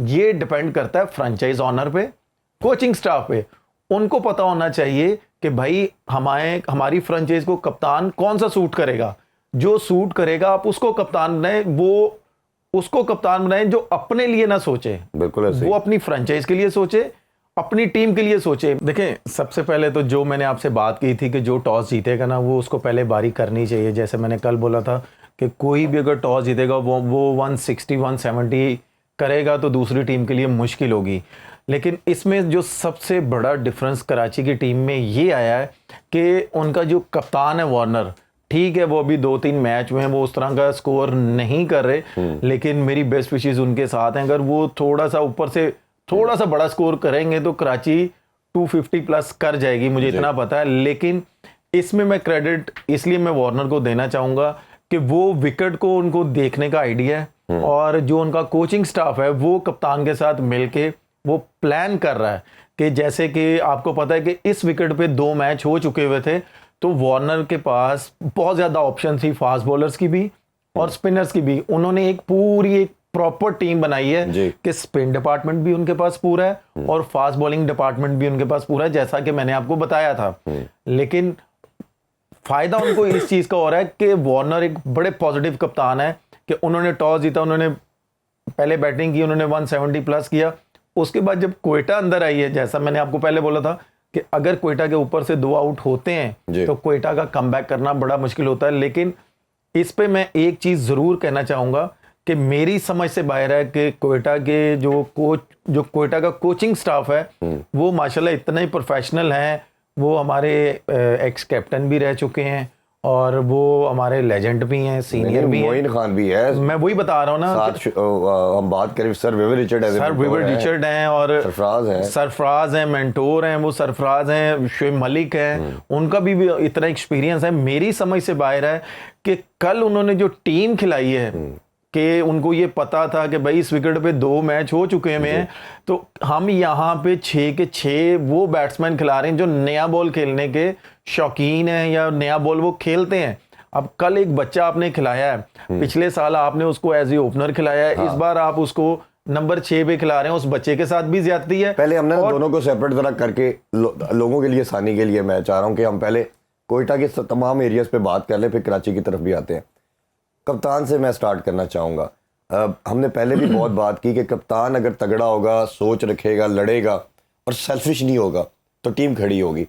ये डिपेंड करता है फ्रेंचाइज ऑनर पे, कोचिंग स्टाफ पे। उनको पता होना चाहिए कि भाई हमारी फ्रेंचाइज को कप्तान कौन सा सूट करेगा। जो सूट करेगा आप उसको कप्तान बनाए, वो उसको कप्तान बनाए जो अपने लिए ना सोचे, बिल्कुल ऐसे वो अपनी फ्रेंचाइज के लिए सोचे, अपनी टीम के लिए सोचे। देखें, सबसे पहले तो जो मैंने आपसे बात की थी कि जो टॉस जीतेगा ना वो उसको पहले बारी करनी चाहिए। जैसे मैंने कल बोला था कि कोई भी अगर टॉस जीतेगा वो 160 170 करेगा तो दूसरी टीम के लिए मुश्किल होगी। लेकिन इसमें जो सबसे बड़ा डिफरेंस कराची की टीम में ये आया है कि उनका जो कप्तान है वार्नर, ठीक है वो अभी 2-3 मैच में वो उस तरह का स्कोर नहीं कर रहे, लेकिन मेरी बेस्ट विशेस उनके साथ हैं। अगर वो थोड़ा सा ऊपर से थोड़ा सा बड़ा स्कोर करेंगे तो कराची 250 प्लस कर जाएगी, मुझे इतना पता है। लेकिन इसमें मैं क्रेडिट इसलिए मैं वार्नर को देना चाहूंगा कि वो विकेट को उनको देखने का आइडिया है, और जो उनका कोचिंग स्टाफ है वो कप्तान के साथ मिलके वो प्लान कर रहा है कि जैसे कि आपको पता है कि इस विकेट पे 2 मैच हो चुके हुए थे, तो वार्नर के पास बहुत ज्यादा ऑप्शन थी फास्ट बॉलर्स की भी और स्पिनर्स की भी। उन्होंने एक पूरी एक प्रॉपर टीम बनाई है कि स्पिन डिपार्टमेंट भी उनके पास पूरा है और फास्ट बॉलिंग डिपार्टमेंट भी उनके पास पूरा है, जैसा कि मैंने आपको बताया था। लेकिन फायदा उनको इस चीज का हो रहा है कि वार्नर एक बड़े पॉजिटिव कप्तान है कि उन्होंने टॉस जीता, उन्होंने पहले बैटिंग की, उन्होंने 170 प्लस किया। उसके बाद जब क्वेटा अंदर आई है, जैसा मैंने आपको पहले बोला था कि अगर क्वेटा के ऊपर से 2 आउट होते हैं तो क्वेटा का कमबैक करना बड़ा मुश्किल होता है। लेकिन इस पे मैं एक चीज जरूर कहना चाहूंगा कि मेरी समझ से बाहर है कि क्वेटा के जो क्वेटा का कोचिंग स्टाफ है वो माशाल्लाह इतना ही प्रोफेशनल है। वो हमारे एक्स कैप्टन भी रह चुके हैं और वो हमारे लेजेंड भी हैं, सीनियर भी हैं। मोइन खान भी है, मैं वही बता रहा हूँ ना। हम बात करें सर विविड रिचर्ड हैं और सरफराज हैं, मेंटोर हैं, वो सरफराज हैं, शुएब मलिक हैं, उनका भी इतना एक्सपीरियंस है। मेरी समझ से बाहर है कि कल उन्होंने जो टीम खिलाई है कि उनको ये पता था कि भाई इस विकेट पे 2 मैच हो चुके हैं, तो हम यहाँ पे 6 के 6 वो बैट्समैन खिला रहे हैं जो नया बॉल खेलने के शौकीन हैं या नया बॉल वो खेलते हैं। अब कल एक बच्चा आपने खिलाया है, पिछले साल आपने उसको एज ए ओपनर खिलाया है, इस बार आप उसको नंबर 6 पे खिला रहे हैं। उस बच्चे के साथ भी ज्यादती है। पहले हमने दोनों को सेपरेट तरह करके लोगों के लिए आसानी के लिए मैं चाह रहा हूँ कि हम पहले कोयटा के तमाम एरियाज पे बात कर लें, फिर कराची की तरफ भी आते हैं। कप्तान से मैं स्टार्ट करना चाहूँगा। हमने पहले भी बहुत बात की कि कप्तान अगर तगड़ा होगा, सोच रखेगा, लड़ेगा और सेल्फिश नहीं होगा तो टीम खड़ी होगी।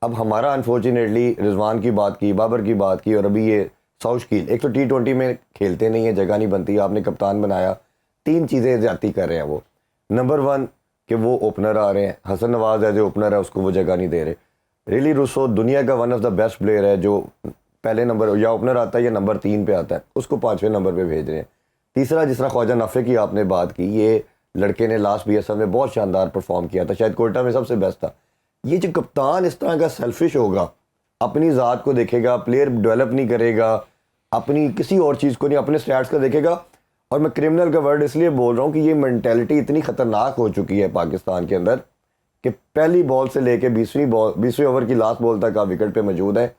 अब हमारा अनफॉर्चुनेटली रिजवान की बात की, बाबर की बात की और अभी ये साउशकील, एक तो T20 में खेलते नहीं है, जगह नहीं बनती, आपने कप्तान बनाया, 3 चीज़ें ज्यादती कर रहे हैं वो। नंबर 1 कि वो ओपनर आ रहे हैं, Hasan Nawaz as a opener है, उसको वो जगह नहीं दे रहे। रिली रूसो दुनिया का one of the best player है, जो पहले नंबर या ओपनर आता है या नंबर 3 पे आता है, उसको 5वें नंबर पे भेज रहे हैं। तीसरा, जिस तरह ख्वाजा नफ़े की आपने बात की, ये लड़के ने लास्ट BSF में बहुत शानदार परफॉर्म किया था, शायद कोयटा में सबसे बेस्ट था। ये जो कप्तान इस तरह का सेल्फिश होगा, अपनी ज़ात को देखेगा, प्लेयर डेवलप नहीं करेगा, अपनी किसी और चीज़ को नहीं, अपने स्टैट्स का देखेगा। और मैं क्रिमिनल का वर्ड इसलिए बोल रहा हूँ कि ये मेंटेलिटी इतनी ख़तरनाक हो चुकी है पाकिस्तान के अंदर कि पहली बॉल से लेके 20वें ओवर की लास्ट बॉल तक आप विकेट पे मौजूद है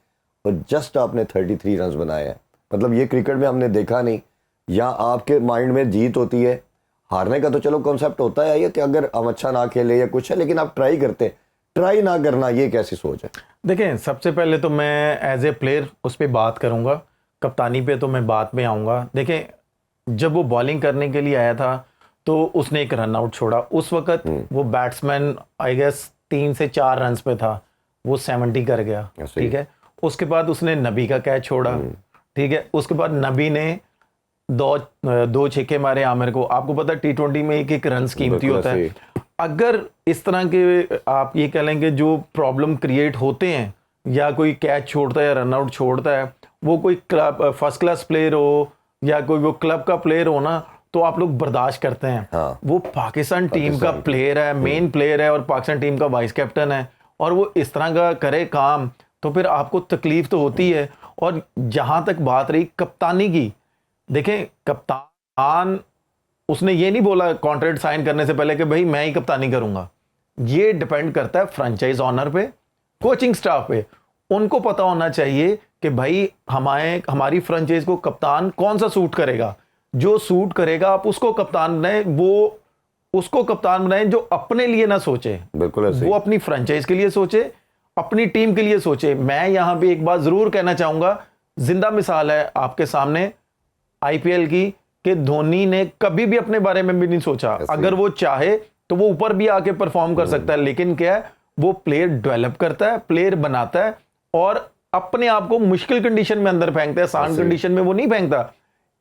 और जस्ट आपने 33 रन बनाए हैं। मतलब ये क्रिकेट में हमने देखा नहीं। या आपके माइंड में जीत होती है, हारने का तो चलो कॉन्सेप्ट होता है ये कि अगर हम अच्छा ना खेले या कुछ है, लेकिन आप ट्राई करते, ट्राई ना करना, ये कैसी सोच है? देखें, सबसे पहले तो मैं एज ए प्लेयर उस पर बात करूंगा, कप्तानी पे तो मैं बाद में आऊँगा। देखें, जब वो बॉलिंग करने के लिए आया था तो उसने एक रन आउट छोड़ा। उस वक्त वो बैट्समैन आई गेस 3 से 4 रन पे था, वो 70 कर गया, ठीक है। उसके बाद उसने नबी का कैच छोड़ा, ठीक है। उसके बाद नबी ने 2 छक्के मारे आमिर को। आपको पता है T20 में एक रन कीमती होता है। अगर इस तरह के आप ये कह लेंगे जो प्रॉब्लम क्रिएट होते हैं, या कोई कैच छोड़ता है या रन आउट छोड़ता है, वो कोई क्लब फर्स्ट क्लास प्लेयर हो या कोई वो क्लब का प्लेयर हो ना, तो आप लोग बर्दाश्त करते हैं। हाँ। वो पाकिस्तान टीम का प्लेयर है, मेन प्लेयर है और पाकिस्तान टीम का वाइस कैप्टन है, और वो इस तरह का करे काम तो फिर आपको तकलीफ तो होती है। और जहां तक बात रही कप्तानी की, देखें, कप्तान उसने ये नहीं बोला कॉन्ट्रैक्ट साइन करने से पहले कि भाई मैं ही कप्तानी करूंगा। ये डिपेंड करता है फ्रेंचाइज ऑनर पे, कोचिंग स्टाफ पे। उनको पता होना चाहिए कि भाई हमारी फ्रेंचाइज को कप्तान कौन सा सूट करेगा। जो सूट करेगा आप उसको कप्तान बनाए, वो उसको कप्तान बनाएं जो अपने लिए ना सोचे, बिल्कुल ऐसे ही। वो अपनी फ्रेंचाइज के लिए सोचे, अपनी टीम के लिए सोचे। मैं यहां पे एक बात जरूर कहना चाहूंगा, जिंदा मिसाल है आपके सामने आईपीएल की, कि धोनी ने कभी भी अपने बारे में भी नहीं सोचा। अगर वो चाहे तो वो ऊपर भी आके परफॉर्म कर सकता है, लेकिन क्या है, वो प्लेयर डेवलप करता है, प्लेयर बनाता है और अपने आप को मुश्किल कंडीशन में अंदर फेंकता है, आसान कंडीशन में वो नहीं फेंकता।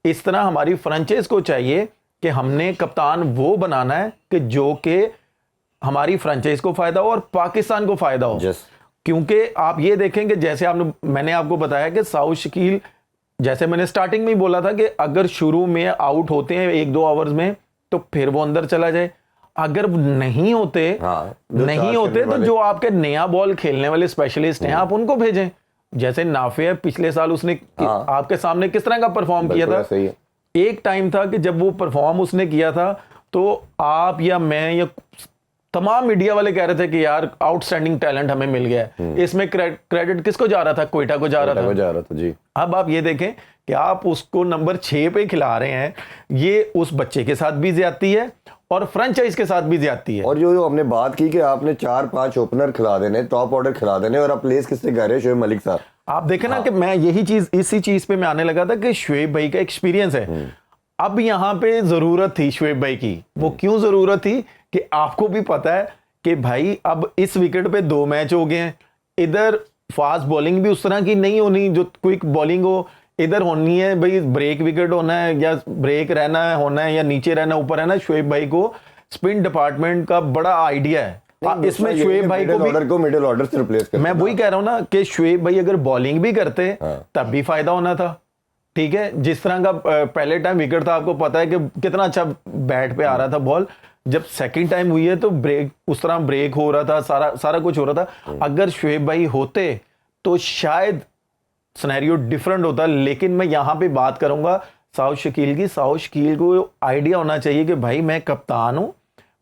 इस तरह हमारी फ्रेंचाइज को चाहिए कि हमने कप्तान वो बनाना है कि जो कि हमारी फ्रेंचाइज को फायदा हो और पाकिस्तान को फायदा हो। क्योंकि आप ये देखेंगे, जैसे मैंने आपको बताया कि साउथ शकील, जैसे मैंने स्टार्टिंग में ही बोला था कि अगर शुरू में आउट होते हैं 1-2 ओवर्स में तो फिर वो अंदर चला जाए। अगर नहीं होते तो जो आपके नया बॉल खेलने वाले स्पेशलिस्ट हैं आप उनको भेजें। जैसे नाफे पिछले साल उसने आपके सामने किस तरह का परफॉर्म किया था। एक टाइम था कि जब वो परफॉर्म उसने किया था तो आप या मैं या तमाम मीडिया वाले कह रहे थे कि यार आउटस्टैंडिंग टैलेंट हमें मिल गया है। इसमें क्रेडिट किसको जा रहा था? क्वेटा को जा रहा था जी। अब आप ये देखें कि आप उसको नंबर 6 पे खिला रहे हैं, ये उस बच्चे के साथ भी ज्यादती है और फ्रेंचाइज के साथ भी ज्यादती है। और जो हमने बात की कि आपने 4-5 ओपनर खिला देने, टॉप ऑर्डर खिला देने, और आप प्लेस किससे कर रहे हैं? शोएब मलिक साहब। आप देखें ना कि मैं इसी चीज पे मैं आने लगा था कि शोएब भाई का एक्सपीरियंस है। अब यहां पे जरूरत थी शोएब भाई की। वो क्यों जरूरत थी कि आपको भी पता है कि भाई अब इस विकेट पे 2 मैच हो गए हैं, इधर फास्ट बॉलिंग भी उस तरह की नहीं होनी जो क्विक बॉलिंग हो, इधर होनी है भाई ब्रेक विकेट होना है या ब्रेक रहना है, होना है या नीचे रहना, ऊपर रहना। शोएब भाई को स्पिन डिपार्टमेंट का बड़ा आइडिया है। इसमें शोएब भाई को मिडिल ऑर्डर से रिप्लेस करना। मैं वही कह रहा हूं ना कि शोएब भाई अगर बॉलिंग भी करते तब भी फायदा होना था। ठीक है, जिस तरह का पहले टाइम विकेट था, आपको पता है कि कितना अच्छा बैट पे आ रहा था बॉल। जब सेकंड टाइम हुई है तो ब्रेक, उस तरह ब्रेक हो रहा था, सारा कुछ हो रहा था। अगर शोएब भाई होते तो शायद सिनेरियो डिफरेंट होता। लेकिन मैं यहां पे बात करूंगा साउथ शकील की। साउथ शकील को आइडिया होना चाहिए कि भाई मैं कप्तान हूं,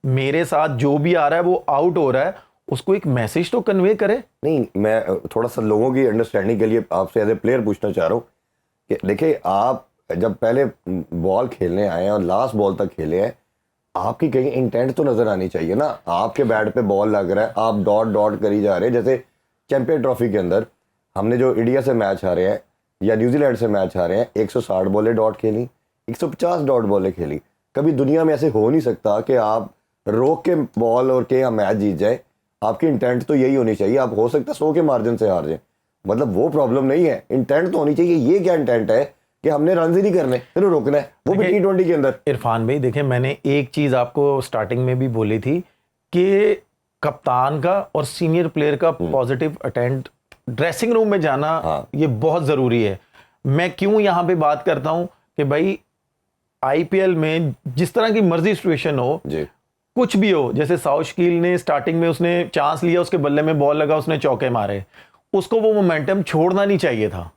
मेरे साथ जो भी आ रहा है वो आउट हो रहा है, उसको एक मैसेज तो कन्वे करे। नहीं, मैं थोड़ा सा लोगों की अंडरस्टैंडिंग के लिए आपसे एज ए प्लेयर पूछना चाह रहा हूँ कि देखिए, आप जब पहले बॉल खेलने आए हैं और लास्ट बॉल तक खेले हैं, आपकी कहीं इंटेंट तो नजर आनी चाहिए ना। आपके बैट पे बॉल लग रहा है, आप डॉट करी जा रहे हैं। जैसे चैंपियन ट्रॉफी के अंदर हमने जो इंडिया से मैच हारे हैं या न्यूजीलैंड से मैच हारे हैं, 160 बॉलें डॉट खेली, 150 डॉट बॉलें खेली। कभी दुनिया में ऐसे हो नहीं सकता कि आप रोक के बॉल और के मैच जीत जाए। आपकी इंटेंट तो यही होनी चाहिए। आप हो सकता है 100 के मार्जिन से हार जाए, मतलब वो प्रॉब्लम नहीं है। इंटेंट तो होनी चाहिए। ये क्या इंटेंट है कि हमने रन ही नहीं करने, फिर रोकना है, वो भी T20 के अंदर। इरफान भाई देखें, मैंने एक चीज आपको स्टार्टिंग में भी बोली थी कि कप्तान का और सीनियर प्लेयर का पॉजिटिव अटेंड, ड्रेसिंग रूम में जाना ये बहुत जरूरी है। मैं क्यों यहां पे बात करता हूं कि भाई आईपीएल में जिस तरह की मर्जी सिचुएशन हो, कुछ भी हो, जैसे साउथ शकील ने स्टार्टिंग में उसने चांस लिया, उसके बल्ले में बॉल लगा, उसने चौके मारे, उसको वो मोमेंटम छोड़ना नहीं चाहिए था।